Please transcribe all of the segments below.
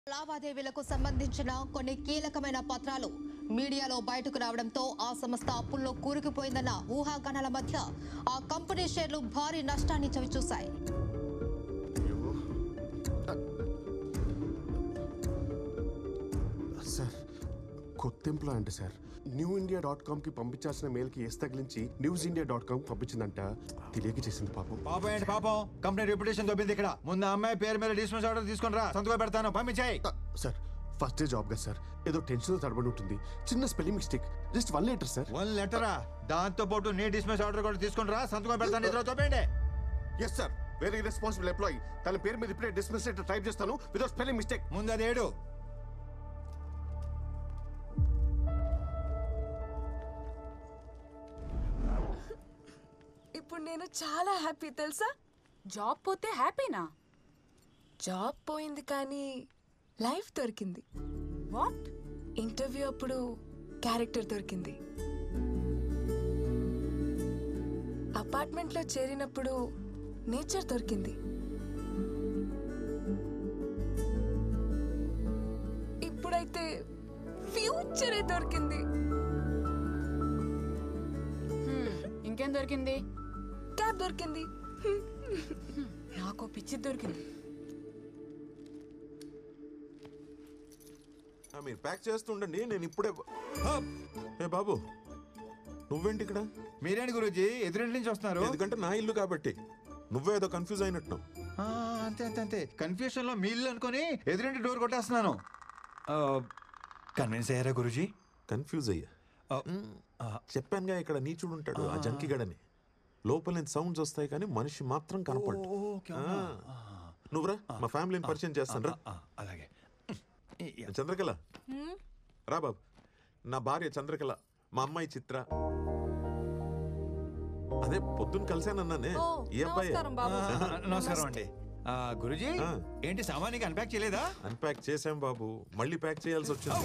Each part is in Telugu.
లావాదేవీలకు సంబంధించిన కొన్ని కీలకమైన పత్రాలు మీడియాలో బయటకు రావడంతో ఆ సంస్థ అప్పుల్లో కూరుకుపోయిందన్న ఊహాగానాల మధ్య ఆ కంపెనీ షేర్లు భారీ నష్టాన్ని చవిచూశాయి. సార్ కొత్త ఎంప్లాయ్ అంటే సార్ newindia.com పంపించాల్సిన మెయిల్కి ఏస్ తగిలించి newsindia.com పంపించిందంట. తెలియక చేసింది పాపం. పాపం ఏంటి పాపం? కంపెనీ రెప్యుటేషన్ దొబ్బింది ఇక్కడ. ముందు అమ్మాయి పేరు మీద డిస్మిస్ ఆర్డర్ తీసుకుని రా, సంతకం పెడతాను, పంపించాయి. సార్ ఫస్ట్ డే జాబ్ కదా సార్, ఏదో టెన్షన్ తడబడి ఉంటుంది. చిన్న spelling mistake, just 1 letter sir. 1 లెటరా? దాంతో పాటు నీ డిస్మిస్ ఆర్డర్ కూడా తీసుకుని రా, సంతకం పెడతాను. ఇద్దరు చూపండి. Yes sir, very responsible employee. తన పేరు మీద ఇప్పుడే డిస్మిస్ లెటర్ టైప్ చేస్తాను వితౌట్ స్పెల్లింగ్ మిస్టేక్. ముందు అది ఏడు. ఇప్పుడు నేను చాలా హ్యాపీ తెలుసా. జాబ్ పోతే హ్యాపీనా? జాబ్ పోయింది కానీ లైఫ్ దొరికింది. వాట్? ఇంటర్వ్యూ అప్పుడు క్యారెక్టర్ దొరికింది. అపార్ట్మెంట్లో చేరినప్పుడు నేచర్ దొరికింది. ఇప్పుడైతే ఫ్యూచరే దొరికింది. ఇంకేం దొరికింది? క్యాబ్ దొరికింది. నాకు పిచ్చి దొరికింది. మీరు ప్యాక్ చేస్తుండండి, నేను ఇప్పుడే. ఏ బాబు, నువ్వేంటి ఇక్కడ? మీరేంటి గురూజీ ఎదురింటి నుంచి వస్తున్నారు? ఎందుకంటే నా ఇల్లు కాబట్టి. నువ్వేదో కన్ఫ్యూజ్ అయినట్టు. అంతే అంతే అంతే, కన్ఫ్యూషన్ లో మీ ఇల్లు అనుకుని ఎదురింటి డోర్ కొట్టేస్తున్నాను. కన్విన్స్ అయ్యారా గురూజీ? కన్ఫ్యూజ్ అయ్యా. చెప్పానుగా ఇక్కడ నీచుడు ఉంటాడు, ఆ జంకిగడని. లోపల నుంచి సౌండ్స్ వస్తాయి కానీ మనిషి మాత్రం కనపడు. నువ్వురా, మా ఫ్యామిలీని పరిచయం చేస్తాను రా. అలాగే. చంద్రకళ రా బాబు, నా భార్య చంద్రకళ, మా అమ్మాయి చిత్ర. అదే పొద్దున్న కలిసానన్నానే, ఈ అబ్బాయి. నమస్కారం అండి. గురూజీ ఏంటి సామాన్యంగా అన్పాక్ చేయలేదా? అన్పాక్ చేసాం బాబు, మళ్ళీ ప్యాక్ చేయాల్సి వచ్చింది.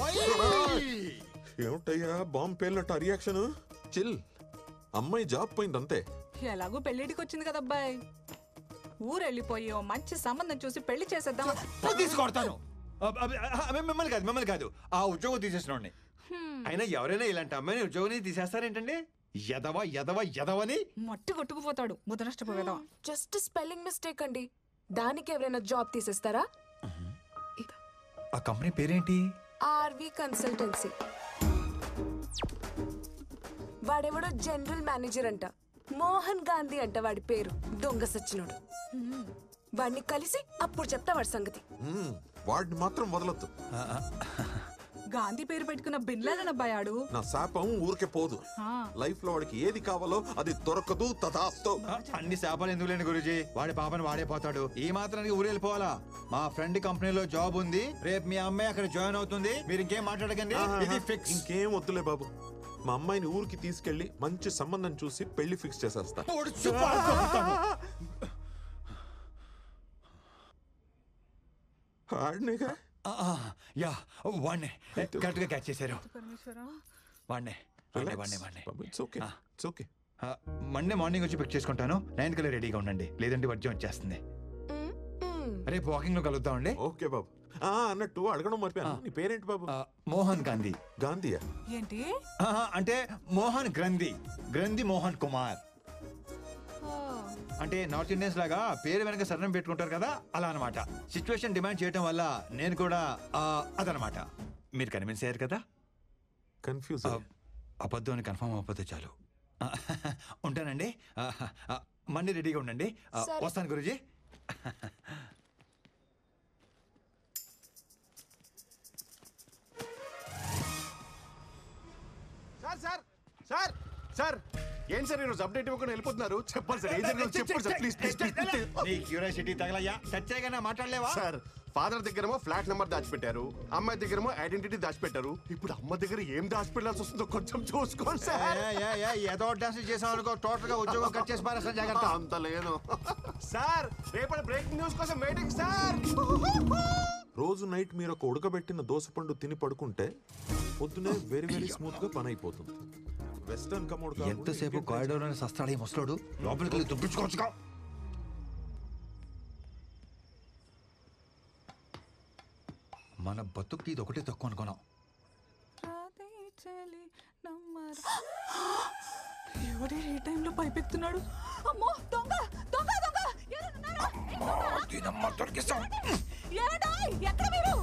ఏమిటయ్యా బాంబు పేలినట్టు ఆ రియాక్షన్? చిల్, అమ్మాయి జాబ్ పోయింది అంతే. ఎలాగో పెళ్లిడికి వచ్చింది కదా అబ్బాయి, ఊరెళ్ళిపోయి మంచి సంబంధం చూసి పెళ్లి చేసేద్దాం. తీసుకొడతాను. మిమ్మల్ని కాదు, ఆ ఉద్యోగం తీసేసిన. అయినా ఎవరైనా ఇలాంటి అమ్మాయిని ఉద్యోగం తీసేస్తారేంటండి? ఎదవ ఎదవ ఎదవని మట్టి కొట్టుకుపోతాడు, ముద్ద నష్టపోయేదా. జస్ట్ స్పెల్లింగ్ మిస్టేక్ అండి, దానికి ఎవరైనా జాబ్ తీసేస్తారా? ఆ కంపెనీ పేరేంటి? RV consultancy. వాడెవడో జనరల్ మేనేజర్ అంట, మోహన్ గాంధీ అంట వాడి పేరు. దొంగ సచ్చినోడు. వాడిని కలిసి అప్పుడు చెప్తా వాడి సంగతి. వాడిని మాత్రం వదలొద్దు. గాంధీ పేరు పెట్టుకున్న బిన్లాదన్ అబ్బాయాడు. నా శాపం ఊరికే పోదు. లైఫ్ లో వాడికి ఏది కావాలో అది దొరకదు. తదాస్తు. అన్ని శాపాలు ఎందుకు లేని గురూజీ, వాడి పాపని వాడే పోతాడు. ఈ మాత్రానికి ఊరు వెళ్ళిపోవాలా? మా ఫ్రెండ్ కంపెనీలో జాబ్ ఉంది, రేపు మీ అమ్మాయి అక్కడ జాయిన్ అవుతుంది. మీరు ఇంకేం మాట్లాడకండి, ఇది ఫిక్స్. ఇంకేం వద్దులే బాబు, మా అమ్మాయిని ఊరికి తీసుకెళ్లి మంచి సంబంధం చూసి పెళ్లి ఫిక్స్ చేసేస్తా. యా, వాడినే కరెక్ట్ గా క్యాచ్ చేశారు. వాడినే మండే మార్నింగ్ వచ్చి పిక్ చేసుకుంటాను. 9 కల్లా రెడీగా ఉండండి, లేదంటే వర్జం వచ్చేస్తుంది. రేపు వాకింగ్ లో కలుద్దామండి. ఓకే బాబు. అన్నట్టు అడగడం మర్చిపోయాను, నీ పేరేంటి బాబు? మోహన్ గాంధీ. గాంధీయా? ఏంటి అంటే మోహన్ గ్రంథి, గ్రంథి మోహన్ కుమార్. అంటే నార్త్ ఇండియన్స్ లాగా పేరు వెనక సరణం పెట్టుకుంటారు కదా, అలా అనమాట. సిచ్యువేషన్ డిమాండ్ చేయడం వల్ల నేను కూడా అదనమాట. మీరు కన్విన్స్ అయ్యారు కదా? కన్ఫ్యూజ్. అబద్ధం అని కన్ఫర్మ్ అవ్వకపోతే చాలు. ఉంటానండి, మండే రెడీగా ఉండండి. వస్తాను గురూజీ. సార్ సార్ సార్ ఏంటి సార్ ఈరోజు అప్డేట్ ఇవ్వకుండా వెళ్ళిపోతున్నారు? చెప్పండి సార్, ఏం జరిగిందో చెప్పండి సార్, ప్లీజ్ ప్లీజ్ ప్లీజ్. నీ క్యూరియాసిటీ తగలయ్యా, సత్యాగా మాట్లాడలేవా? సార్, ఫాదర్ దగ్గరేమో ఫ్లాట్ నెంబర్ దాచిపెట్టారు, అమ్మాయి దగ్గరేమో ఐడెంటిటీ దాచిపెట్టారు. ఇప్పుడు అమ్మ దగ్గర ఏం దాచిపెట్టాల్సి వస్తుందో కొంచెం చూసుకోండి సార్. ఏదో డాన్స్ చేసాం అనుకో, టోటల్ గా ఉద్యోగం కట్ చేసి పారేస్తాను, జాగ్రత్త. అంత లేదు సార్. రేపటి బ్రేకింగ్ న్యూస్ కోసం వెయిటింగ్ సార్. రోజు నైట్ మీరు ఒక ఉడకబెట్టిన దోసపండు తిని పడుకుంటే పొద్దునే వెరీ వెరీ స్మూత్ గా పని అయిపోతుంది. వెస్టర్న్ కమోడ్ ఎంతసేపు కారిడోర్ అని సస్తాడు ఈ ముసలోడు, లోపలికి వెళ్ళి దుబ్బించుకోవచ్చుగా. మన బతుక్కి ఇది ఒకటే తక్కువ అనుకున్నాం. ఎవరి ఏ టైంలో పైపెత్తున్నాడు? అమ్మో దొంగ దొంగ దొంగ ఎక్కడ మీరు?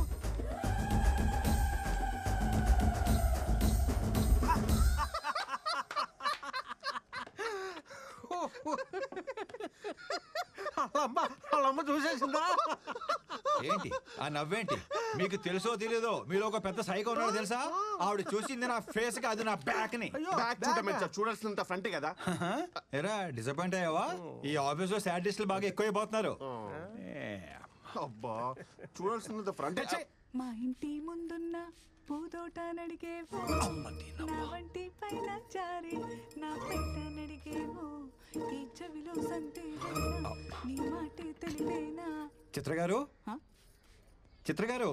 వాళ్ళమ్మ చూసేసిందా? ఏంటి ఆ నవ్వేంటి? మీకు తెలుసో తెలియదో మీరు ఒక పెద్ద సైకో ఉన్నాడు తెలుసా? ఆవిడ చూసింది నా ఫేస్ కి, అది నా బ్యాక్ ని. బ్యాక్ చూడమే సార్, చూడాల్సినంత ఫ్రంట్ కదా. ఎరా డిసప్పాయింట్ అయ్యావా? ఈ ఆఫీస్ లో సాడిస్టులు బాగా ఎక్కువైపోతున్నారు. అబ్బా, చూడాల్సినంత ఫ్రంట్. మా ఇంటి ముందున్న పూదోట నడిగేవో, నా వంటి పైన జారి నా పెట్ట నడిగేవో, ఈ చెవిలో సంతే నీ మాటే తెలిపేనా. చిత్ర గారు, చిత్ర గారు,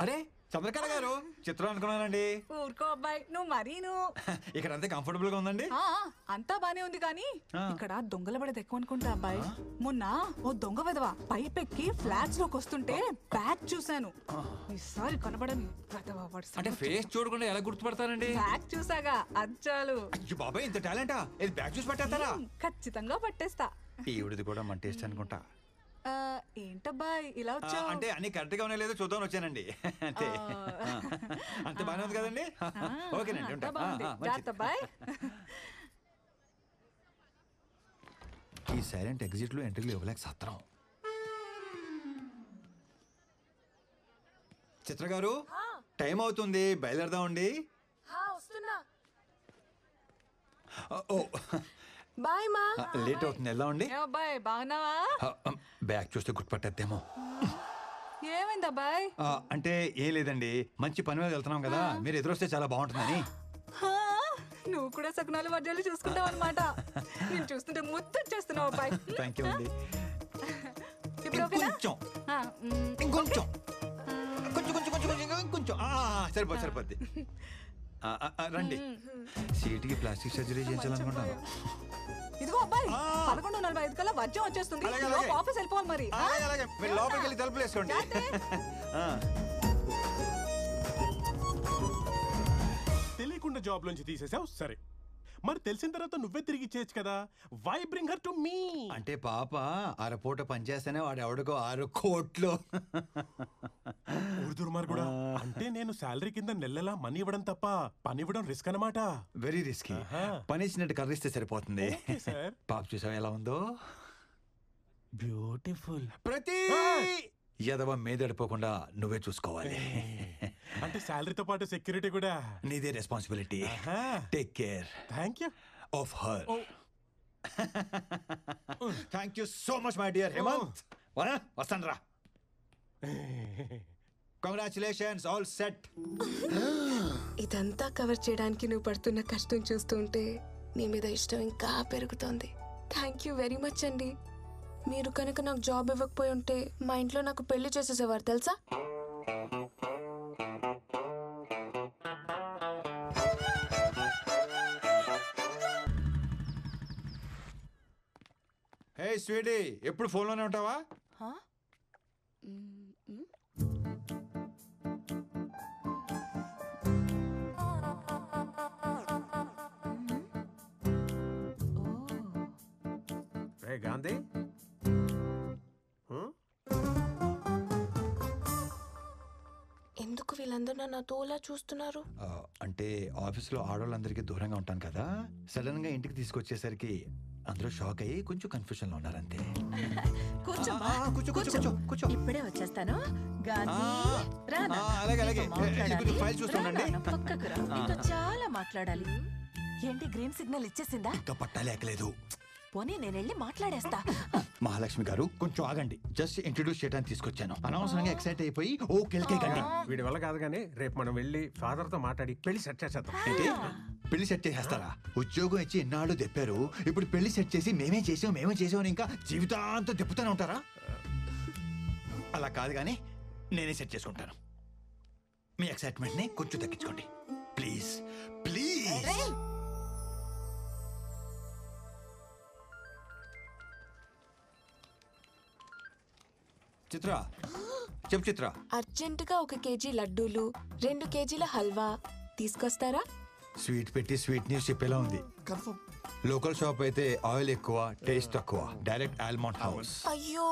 అరే చంద్రకళ గారు, చిత్రం అనుకున్నానండి. ఊరుకో అబ్బాయి, నువ్వు మరీను. ఇక్కడ అంతే కంఫర్టబుల్ గా ఉందండి. అంతా బానే ఉంది కానీ ఇక్కడ దొంగల పడేది ఎక్కువ అనుకుంటా అబ్బాయి. మొన్న ఓ దొంగ విధవ పైపెక్కి ఫ్లాట్స్ లోకి వస్తుంటే బ్యాగ్ చూశాను. ఈసారి కనబడని అంటే ఫేస్ చూడకుండా ఎలా గుర్తుపడతానండి? బ్యాగ్ చూసాగా అచ్చాలు. అయ్యో బాబాయ్, ఇంత టాలెంటా? ఇది బ్యాగ్ చూసి పట్టేస్తారా? ఖచ్చితంగా పట్టేస్తా. ఈవిడిది కూడా మన టేస్ట్ అనుకుంటా. ఏంటబ్బాయి ఇలా వచ్చావు? అంటే అన్ని కరెక్ట్ గా ఉన్నాయో లేదో చూద్దాం వచ్చానండి. అంతే. అంత బాగానే ఉంది కదండి? ఓకేనండి, ఉంటా. జాగ్రత్త అబ్బాయి. ఈ సైలెంట్ ఎగ్జిట్ లో ఎంట్రీలు ఇవ్వలేక సత్రం. చిత్ర గారు, టైం అవుతుంది, బయలుదేరదామండి. ఓ బాయ్ మా. లేట్ అవుతుంది, వెళ్దామండి. అబ్బాయి బాగున్నావా? బ్యాగ్ చూస్తే గుర్తుపట్టేద్దేమో. ఏమైంది అబ్బాయి? అంటే ఏం లేదండి, మంచి పని మీద వెళ్తున్నాం కదా, మీరు ఎదురొస్తే చాలా బాగుంటుందని. నువ్వు కూడా సకునాలు వర్జాలు చూసుకుంటావు అనమాట. నేను చూస్తుంటే ముద్దు చేస్తున్నావు అబ్బాయి. థ్యాంక్ యూ అండి. ఇప్పుడు ఓకేనా? ఇంకొంచెం కొంచెం కొంచెం కొంచెం కొంచెం ఇంకొంచెం సరిపోద్ది సరిపోద్ది. రండి, సీటుకి ప్లాస్టిక్ సర్జరీ చేయించాలనుకుంటాను. ఇదిగో అబ్బాయి, 11:45 కల్లా వర్జం వచ్చేస్తుంది. ఆఫీస్ వెళ్ళిపోవాలి మరి. అలాగే మీరు లోపలికి వెళ్ళి తలుపులు వేసుకోండి. తెలియకుండా జాబ్ నుంచి తీసేసావు సరే, మరి తెలిసిన తర్వాత నువ్వే తిరిగి ఇచ్చేయచ్చు కదా. Why bring her to me? అంటే పాప అరపూట పనిచేస్తేనే వాడు ఎవడికో 6 కోట్లు. దుర్మార్గుడా. అంటే నేను శాలరీ కింద నెలలా మనీ ఇవ్వడం తప్ప పని ఇవ్వడం రిస్క్ అన్నమాట. Very risky. పని ఇచ్చినట్టు కర్రిస్తే సరిపోతుంది. పాప చూసావు ఎలా ఉందో? బ్యూటిఫుల్. ప్రతి యదవ మీదడిపోకుండా నువ్వే చూసుకోవాలి. అంటే శాలరీతో పాటు సెక్యూరిటీ కూడా నీదే responsibility. Take care. Thank you of her. Thank you so much my dear Hemanth. వస్తాను రా. Congratulations, all set. ఇదంతా కవర్ చేయడానికి నువ్వు పడుతున్న కష్టం చూస్తుంటే నీ మీద ఇష్టం ఇంకా పెరుగుతోంది. థ్యాంక్ యూ వెరీ మచ్ అండి. మీరు కనుక నాకు జాబ్ ఇవ్వకపోయి ఉంటే మా ఇంట్లో నాకు పెళ్లి చేసేసేవారు తెలుసా? హే స్వీటీ, ఎప్పుడు ఫోన్లోనే ఉంటావా? గాంధీ, ఎందుకు వీళ్ళందరూ నన్ను తోలా చూస్తున్నారు? అంటే ఆఫీస్లో ఆడవాళ్ళందరికీ దూరంగా ఉంటాను కదా, సడన్ గా ఇంటికి తీసుకొచ్చేసరికి అందరూ షాక్ అయ్యి కొంచెం కన్ఫ్యూజన్ లో ఉన్నారు అంతే. కూర్చో కూర్చో, ఇప్పుడే వచ్చేస్తాను. ఫైల్ చూస్తుండండి. పక్కకు రా, నీతో చాలా మాట్లాడాలి. ఏంటి గ్రీన్ సిగ్నల్ ఇచ్చేసిందా? ఇంకా పట్టాలి ఎక్కలేదు. పోనీ నేను వెళ్ళి మాట్లాడేస్తా. మహాలక్ష్మి గారు కొంచెం ఆగండి, జస్ట్ ఇంట్రొడ్యూస్ చేయడానికి తీసుకొచ్చాను. అనవసరంగా ఎక్సైట్ అయిపోయి ఓ కెలికేకండి. వీడి వల్ల కాదు కానీ రేపు మనం వెళ్ళి ఫాదర్ తో మాట్లాడి పెళ్లి సెట్ చేసేద్దాం. ఏంటి పెళ్లి సెట్ చేసేస్తారా? ఉద్యోగం ఇచ్చి ఎన్నాళ్ళు తెప్పారు, ఇప్పుడు పెళ్లి సెట్ చేసి మేమే చేసాం అని ఇంకా జీవితాంతం తిప్పుతూనే ఉంటారా? అలా కాదు కానీ నేనే సెట్ చేసుకుంటాను. మీ ఎక్సైట్మెంట్ ని కొంచెం తగ్గించుకోండి ప్లీజ్ ప్లీజ్. చిత్ర చెప్పు చిత్ర. అర్జెంటుగా 1 కేజీ లడ్డూలు 2 కేజీల హల్వా తీసుకొస్తారా? స్వీట్ పెట్టి స్వీట్ న్యూస్ చెప్పేలా ఉంది. కన్ఫర్మ్. లోకల్ షాప్ అయితే ఆయిల్ ఎక్కువ, టేస్ట్ తక్కువ. Direct almond house. అయ్యో,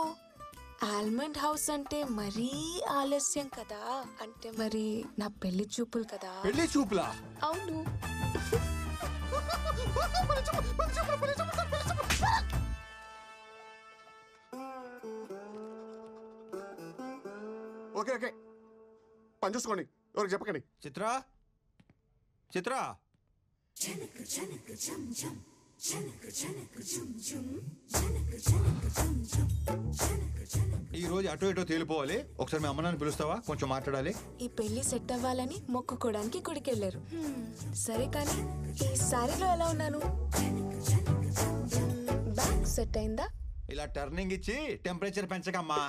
ఆల్మండ్ హౌస్ అంటే మరీ ఆలస్యం కదా. అంటే మరి నా పెళ్లి చూపులు కదా. పెళ్లి చూపులా? అవును. ఓకే ఓకే, పని చూసుకోండి, ఎవరికి చెప్పకండి. చిత్ర, చిత్ర, ఈ రోజు అటో ఇటో తేలిపోవాలి. ఒకసారి మీ అమ్మనాన్ని పిలుస్తావా? కొంచెం మాట్లాడాలి. ఈ పెళ్లి సెట్ అవ్వాలని మొక్కుకోవడానికి గుడికెళ్ళారు. సరే కానీ ఈ సారీలో ఎలా ఉన్నాను? బ్యాగ్ సెట్ అయిందా? ఇలా టర్నింగ్ ఇచ్చి టెంపరేచర్ పెంచకమ్మా.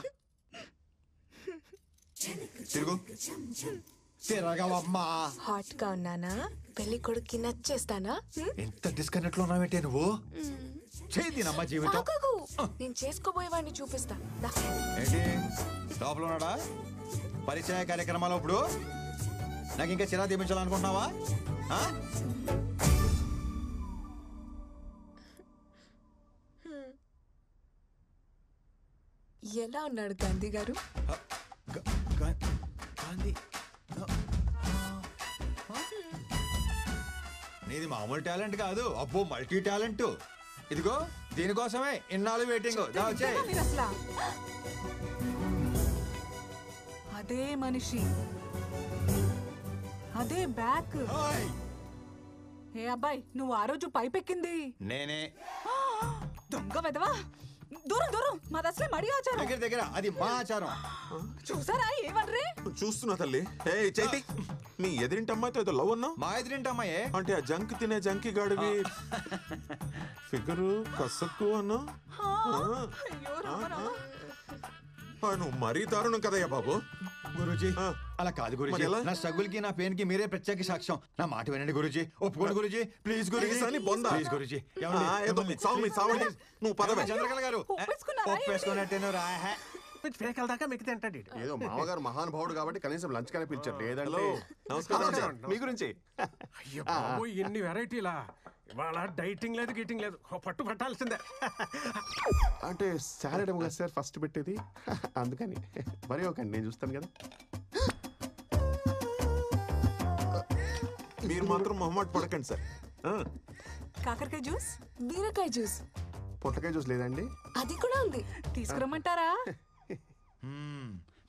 తిరుగు, తిరగవమ్మా. హాట్ గా ఉన్నానా? పెళ్లి కొడుక్కి నచ్చేస్తానా? ఎంత డిస్కనెక్ట్ లో ఉన్నావేంటే నువ్వు? చేతినమ్మా జీవితం. ఆగు, నేను చేసుకోబోయేవాడిని చూపిస్తా. దా. ఏంటి లోపల ఉన్నాడా? పరిచయ కార్యక్రమాలు ఇప్పుడు నాకు ఇంకా చిరా తీపించాలనుకుంటున్నావా? ఎలా ఉన్నాడు గాంధీ గారు? నీది మామూలు టాలెంట్ కాదు, అబ్బో మల్టీ టాలెంట్. ఇదిగో దీనికోసమే ఇన్నాళ్ళు వెయిటింగ్. మీరు అసలా అదే మనిషి, అదే బ్యాక్. ఏ అబ్బాయి, నువ్వు ఆ రోజు పైపెక్కింది నేనే. దొంగ వెదవా, దూరం దూరం, మాది అసలే మడి ఆచారం. దగ్గర దగ్గర, అది మా ఆచారం. చూసారా ఏమన్రే? చూస్తున్నా తల్లి. ఏ చైతి, మీ ఎదిరింటి అమ్మాయితో ఏదో లవ్ అన్నావు. మా ఎదురింటి అమ్మాయే. అంటే ఆ జంక్ తినే జంకి గాడివి ఫిగరు కసక్కు అన్నా. అయ్యో రామరా. నువ్వు మరీ దారుణం కదయ్యా బాబు. గురూజీ అలా కాదు గురూజీ, మరి ఎలా? నా స్ట్రగుల్ కి నా పెయిన్ కి మీరే ప్రత్యేక సాక్ష్యం. నా మాట వినండి గురూజీ, ఒప్పుకోండి గురూజీ, ప్లీజ్ గురూజీ. Please అని బొందా? ప్లీజ్ గురూజీ. సావండి, నువ్వు పదవే. చంద్రకళ గారు ఒప్పేసుకున్నారా? ఒప్పేసుకున్నట్టేను రా. ఫేకల్ దాకా మిగతా అంటాడు. ఏదో మామగారు మహానుభావుడు కాబట్టి కనీసం లంచ్ కానీ పిలిచారు, లేదంటే. నమస్కారం. మీ గురించి అయ్యో బాబు, ఎన్ని వెరైటీలా. ఇవాళ డైటింగ్ లేదు, గీటింగ్ లేదు, పట్టు పట్టాల్సిందే. అంటే సాలడ్ ఏమో కదా సార్ ఫస్ట్ పెట్టేది, అందుకని. మరి ఒకండి, నేను చూస్తాను కదా. మీరు మాత్రం మొహమాట పడకండి సార్. కాకరకాయ జ్యూస్, బీరకాయ జ్యూస్, పొట్టకాయ జ్యూస్ లేదండి? అది కూడా ఉంది. తీసుకురమ్మంటారా?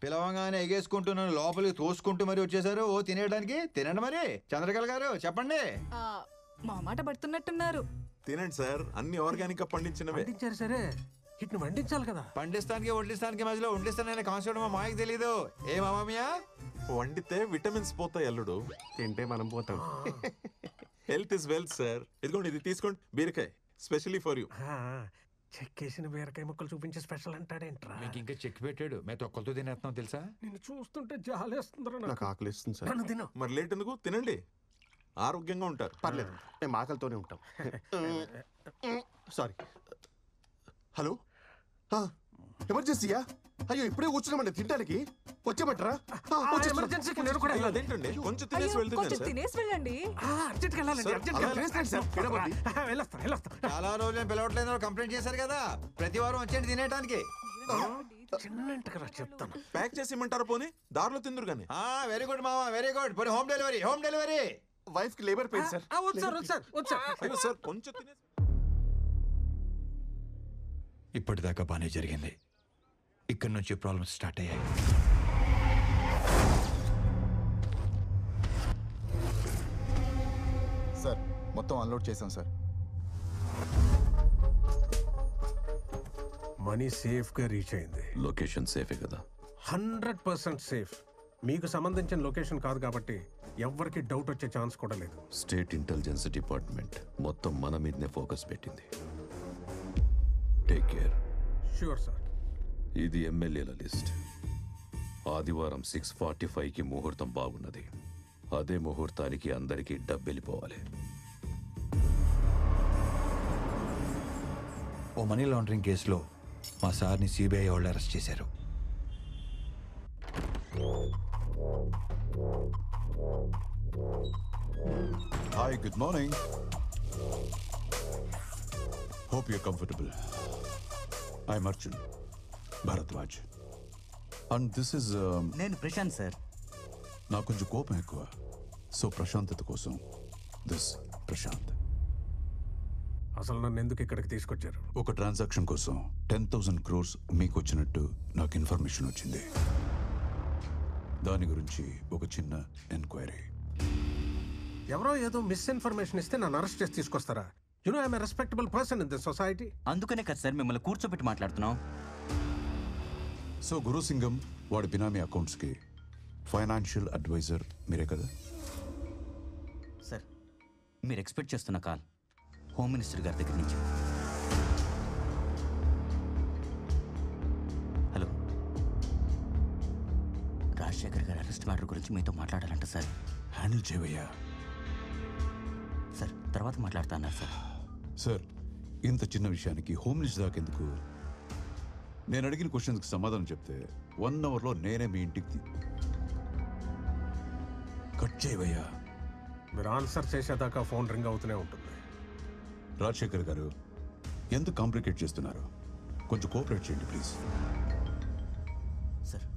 పిలవంగానే ఎగేసుకుంటున్నాను, లోపలికి తోసుకుంటూ మరి వచ్చేసారు. ఓ తినేయడానికి. తినండి మరి. చంద్రకళ గారు చెప్పండి. మా మాట పడుతున్నట్టున్నారు. తినండి సార్, అన్ని ఆర్గానిక్ గా పండించినవే. వండించారు సరే, ఇట్ను వండించాలి కదా. పండిస్తానికి వడ్డిస్తానికి మధ్యలో వండిస్తాననే కాన్సెప్ట్ మా మాయకు తెలీదు. ఏ మామయ్య? వండితే విటమిన్స్ పోతాయి అల్లుడు, తింటే మనం పోతాం. Health is wealth sir. ఇదిగోండి, ఇది తీసుకోండి, బీరకాయ స్పెషల్లీ ఫర్ యూ. చెక్కేసిన బీరకాయ ముక్కలు చూపించి స్పెషల్ అంటాడేంట్రా? మీకు ఇంకా చెక్ పెట్టాడు, మేము తొక్కలతో తినేస్తున్నాం తెలుసా? నిన్ను చూస్తుంటే జాలేస్తుందిరా నాకు ఆకలి ఇస్తుంది సార్. నన్ను తిను. మరి లేట్ ఎందుకు? తినండి, ఆరోగ్యంగా ఉంటారు. పర్లేదు, మేము ఆకలితోనే ఉంటాం. సారీ. హలో, ఎమర్జెన్సీయా? అయ్యో ఇప్పుడే కూర్చున్నామండి తినడానికి, వచ్చేమంటారా? ఎమర్జెన్సీకి నేను కూడా వెళ్ళాలి. అదేంటండి, కొంచెం అయ్యో, తినేసి వెళ్తున్నాను కొంచెం సార్. తినేసి వెళ్ళండి. అర్జెంట్కి వెళ్ళాలండి, సార్, అర్జెంట్కి అలా వెళ్ళాలి. సార్, ఎడబడి. వెళ్ళొస్తా. చాలా రోజులు పిలవట్లేదు కంప్లైంట్ చేశారు కదా, ప్రతి వారం వచ్చేయండి తినేయడానికి. చిన్నంటకరా చెప్తాను. ప్యాక్ చేసి ఇమ్మంటారా? పోనీ దారిలో తిందురు కానీ. వెరీ గుడ్ మామ, వెరీ గుడ్. పోనీ home delivery, home delivery. Wife కి లేబర్ పెయిన్ సార్. వచ్చారు. అయ్యో సార్, కొంచెం తినేసి. ఇప్పటిదాకా బానే జరిగింది, ఇక్కడ నుంచి ప్రాబ్లమ్స్ స్టార్ట్ అయ్యాయి. సార్ మొత్తం అన్లోడ్ చేశాం సార్. మనీ సేఫ్ గా రీచ్ అయింది. లొకేషన్ సేఫే కదా? 100% సేఫ్. మీకు సంబంధించిన లొకేషన్ కాదు కాబట్టి ఎవ్వరికి డౌట్ వచ్చే ఛాన్స్ కూడా లేదు. స్టేట్ ఇంటెలిజెన్స్ డిపార్ట్మెంట్ మొత్తం మన మీదనే ఫోకస్ పెట్టింది. Take care. Sure sir. ఇది ఎమ్మెల్యేల లిస్ట్. ఆదివారం 6:45కి ముహూర్తం బాగున్నది. అదే ముహూర్తానికి అందరికీ డబ్బెళ్ళిపోవాలి. ఓ మనీ లాండరింగ్ కేసులో మా సార్ని సిబిఐ వాళ్ళు అరెస్ట్ చేశారు. Hi, good morning. Hope you're comfortable. I'm Arjun Bharadwaj. And this is... నేను ప్రశాంత్ సార్. నాకు కొంచెం కోపం ఎక్కువ. సో ప్రశాంతత కోసం దిస్ ప్రశాంత్. అసలు నన్ను ఎందుకు ఇక్కడికి తీసుకొచ్చారు? ఒక ట్రాన్సాక్షన్ కోసం 10,000 crores మీకు వచ్చినట్టు నాకు ఇన్ఫర్మేషన్ వచ్చింది. దాని గురించి ఒక చిన్న ఎంక్వైరీ. ఎవరో ఏదో మిస్ఇన్ఫర్మేషన్ ఇస్తే నన్ను అరెస్ట్ చేసి తీసుకొస్తారా? You know I'm a respectable person in this society. అందుకనే కదా సార్ మిమ్మల్ని కూర్చోబెట్టి మాట్లాడుతున్నాం. సో గురుసింగం వాడి బినామీ అకౌంట్స్కి ఫైనాన్షియల్ అడ్వైజర్ మీరే కదా? సార్ మీరు ఎక్స్పెక్ట్ చేస్తున్న కాల్ హోమ్ మినిస్టర్ గారి దగ్గర నుంచి. హలో, రాజశేఖర్ గారి అరెస్ట్ మ్యాటర్ గురించి మీతో మాట్లాడాలంట సార్. హ్యాండిల్ చేయవయ్యా. సార్ తర్వాత మాట్లాడుతా అన్నారు సార్. సార్ ఇంత చిన్న విషయానికి హోమ్ మినిస్టర్ దాకా ఎందుకు? నేను అడిగిన క్వశ్చన్స్కి సమాధానం చెప్తే 1 అవర్లో నేనే మీ ఇంటికి కట్ చేయవయ్యా. మీరు ఆన్సర్ చేసేదాకా ఫోన్ రింగ్ అవుతూనే ఉంటుంది. రాజశేఖర్ గారు ఎందుకు కాంప్లికేట్ చేస్తున్నారు? కొంచెం కోఆపరేట్ చేయండి please. Sir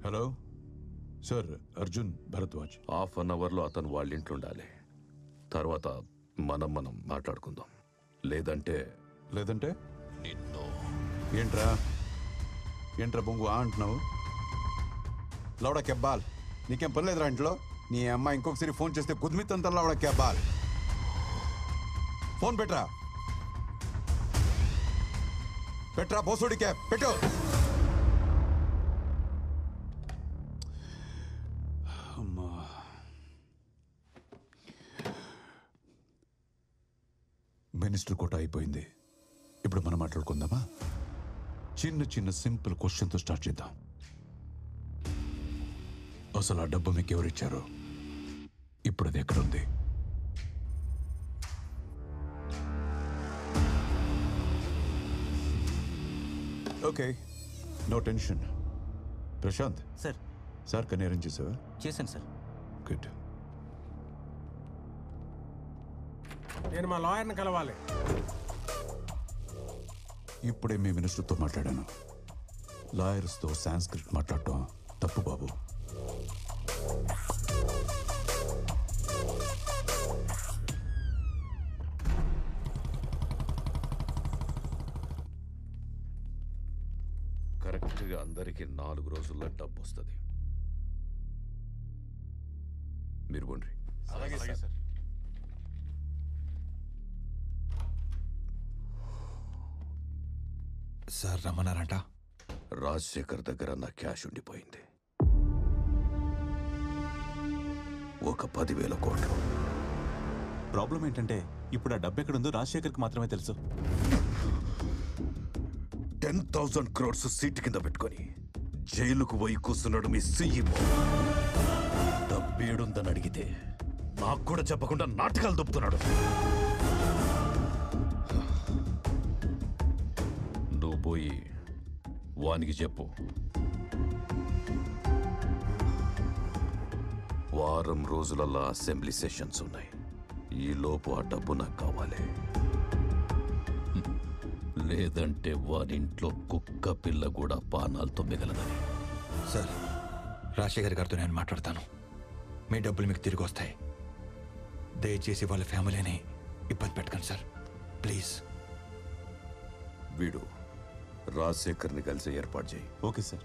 hello sir, Arjun Bharadwaj. Half an అవర్లో అతను వాళ్ళ ఇంట్లో ఉండాలి. తర్వాత మనం మాట్లాడుకుందాం. లేదంటే నిన్ను. ఏంట్రా బొంగు అంటున్నావు? లౌడా కెబ్బాల్, నీకేం పని లేదురా ఇంట్లో? నీ అమ్మాయి ఇంకొకసారి ఫోన్ చేస్తే కుదిమితంతా లౌడా కెబ్బాల్. ఫోన్ పెట్రా బోసుడి క్యాబ్ పెట్టు. అమ్మా, మినిస్టర్ కోట అయిపోయింది. ఇప్పుడు మనం మాట్లాడుకుందామా? చిన్న సింపుల్ క్వశ్చన్తో స్టార్ట్ చేద్దాం. అసలు ఆ డబ్బు మీకు ఎవరిచ్చారు? ఇప్పుడు అది ఎక్కడుంది? Okay, no tension. Prashanth sir. Sir కన్నీ అరేంజ్ చేసావా? చేశాను సార్. గుడ్. నేను మా లాయర్ని కలవాలి. ఇప్పుడే మీ మినిస్టర్తో మాట్లాడాను. లాయర్స్తో సాంస్క్రిట్ మాట్లాడటం తప్పు బాబు. కరెక్ట్గా అందరికీ 4 రోజుల్లో డబ్బు వస్తుంది. మీరు పోండి. అలాగే సార్. సార్ రమ్మన్నారంట. రాజశేఖర్ దగ్గర నా క్యాష్ ఉండిపోయింది. ఒక 10,000 కోట్లు. ప్రాబ్లం ఏంటంటే ఇప్పుడు ఆ డబ్బు ఎక్కడుందో రాజశేఖర్కి మాత్రమే తెలుసు. 10,000 crores సీట్ కింద పెట్టుకొని జైలుకు పోయి కూర్చున్నాడు మీ సీఈఓ. డబ్బేడుందని అడిగితే నాకు కూడా చెప్పకుండా నాటకాలు దొప్పుతున్నాడు. నువ్వు పోయి వానికి చెప్పు, వారం రోజులల్లా అసెంబ్లీ సెషన్స్ ఉన్నాయి. ఈ లోపు ఆ డబ్బు నాకు కావాలి. లేదంటే వారింట్లో కుక్క పిల్ల కూడా పానాలతో మిగలదని. సార్, రాజశేఖర్ గారితో నేను మాట్లాడతాను. మీ డబ్బులు మీకు తిరిగి వస్తాయి. దయచేసి వాళ్ళ ఫ్యామిలీని ఇబ్బంది పెట్టకండి సార్, ప్లీజ్. వీడు రాజశేఖర్ని కలిసి ఏర్పాటు చేయి. Okay sir.